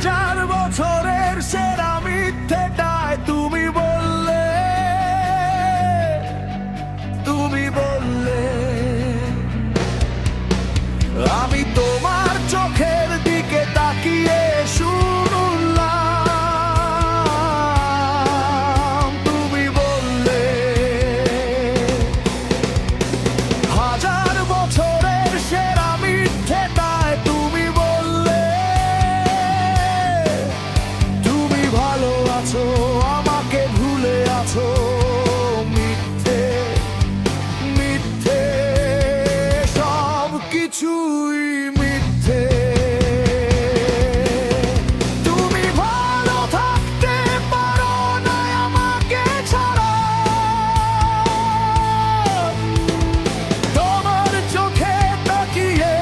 হাজার বছরের সেরা মিথ্যেটায় তুমি বললে, তুমি বললে আমি তোমার চোখের দিকে তাকিয়ে শুনলাম, তুমি বললে হাজার বছরের সেরা মিথ্যেটায় তুমি বললে তুমি ভালো আছো, আমাকে ভুলে আছো। মিথ্যে মিথ্যে সব কিছুই মিথ্যে। তুমি ভালো থাকতে পারো না আমাকে ছাড়া, তোমার চোখে তাকিয়ে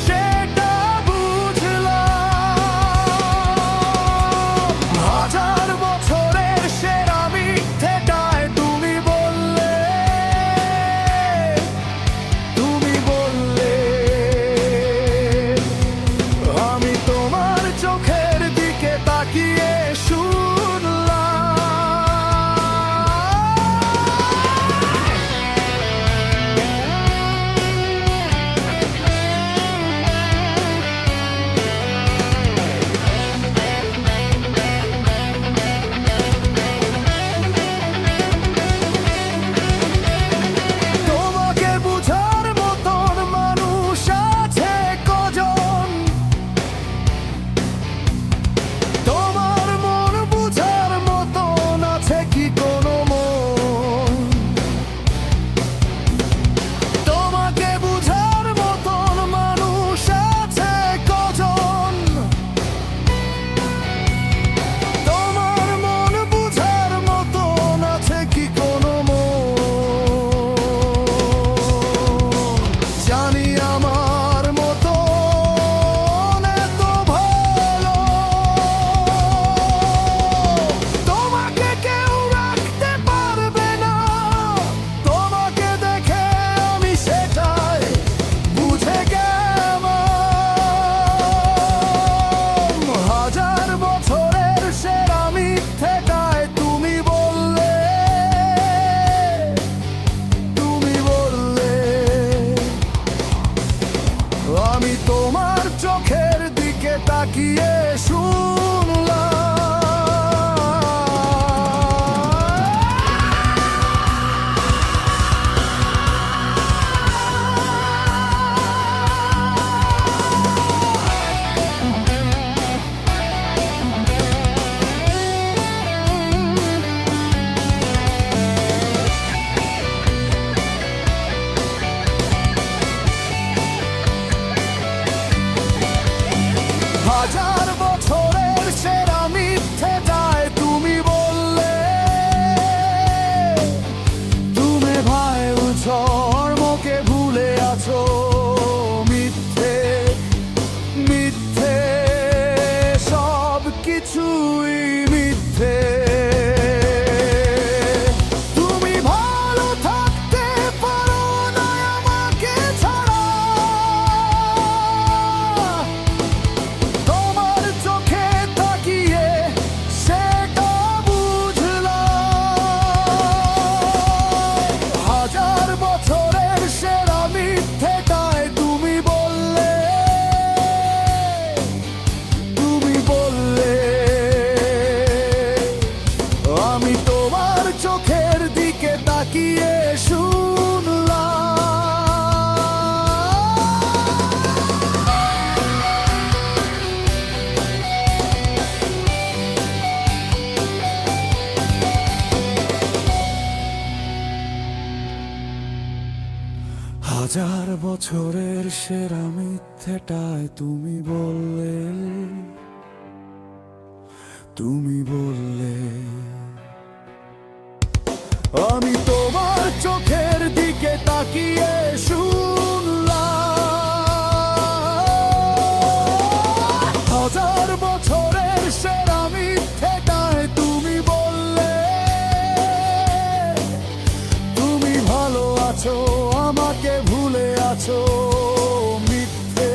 সেটা বুঝলাম। হাজার বছরের সেরা মিথ্যেটায় তুমি বললে, তুমি বললে আমি তোমার চোখের দিকে তাকিয়ে শুনলাম। তোমাকে বুঝার মতন মানুষ আছে কজন? তোমার মন বুঝার মতন আছে কি কোনো মন? তোমাকে বুঝার মতন মানুষ আছে কজন? তোমার মন বুঝার মতন আছে কি কোনো মন? জানি আমার মতন এত ভালো তোমাকে কেউ রাখতে পারবে না। তোমাকে দেখে আমি সেটাই বুঝে গেলাম। হাজার বছরের সেরা মিথ্যেটায় তুমি বললে, তুমি বললে আমি তোমার চোখের দিকে তাকিয়ে শুনলাম। হাজার বছরের সেরা মিথ্যেটায় তুমি বললে, তুমি ভাই ধর্মকে ভুলে আছো। মিথ্যে মিথ্যে সব কিছুই মিথ্যে। তুমি ভালো থাকতে পারো না আমাকে ছাড়া, তোমার চোখে তাকিয়ে সেটা বুঝলাম। হাজার বছরের সেরা মিথ্যেটায় তুমি বললে, তুমি বললে আমি তোমার চোখের দিকে তাকিয়ে শুনলাম। হাজার বছরের সেরা মিথ্যেটায় তুমি বললে, তুমি বললে আমি তোমার চোখের দিকে তাকিয়ে শুনলাম। হাজার বছরের সেরা মিথ্যেটায় তুমি বললে, তুমি ভালো আছো, আমাকে ভুলে আছো। মিথ্যে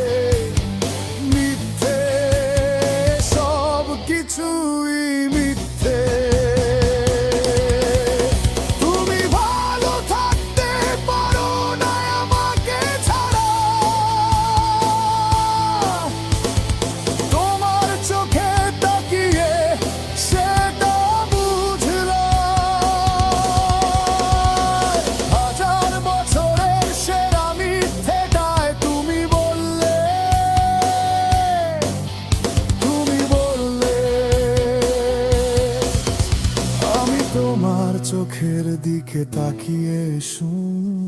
মিথ্যে সব চোখের দিকে তাকিয়ে শুন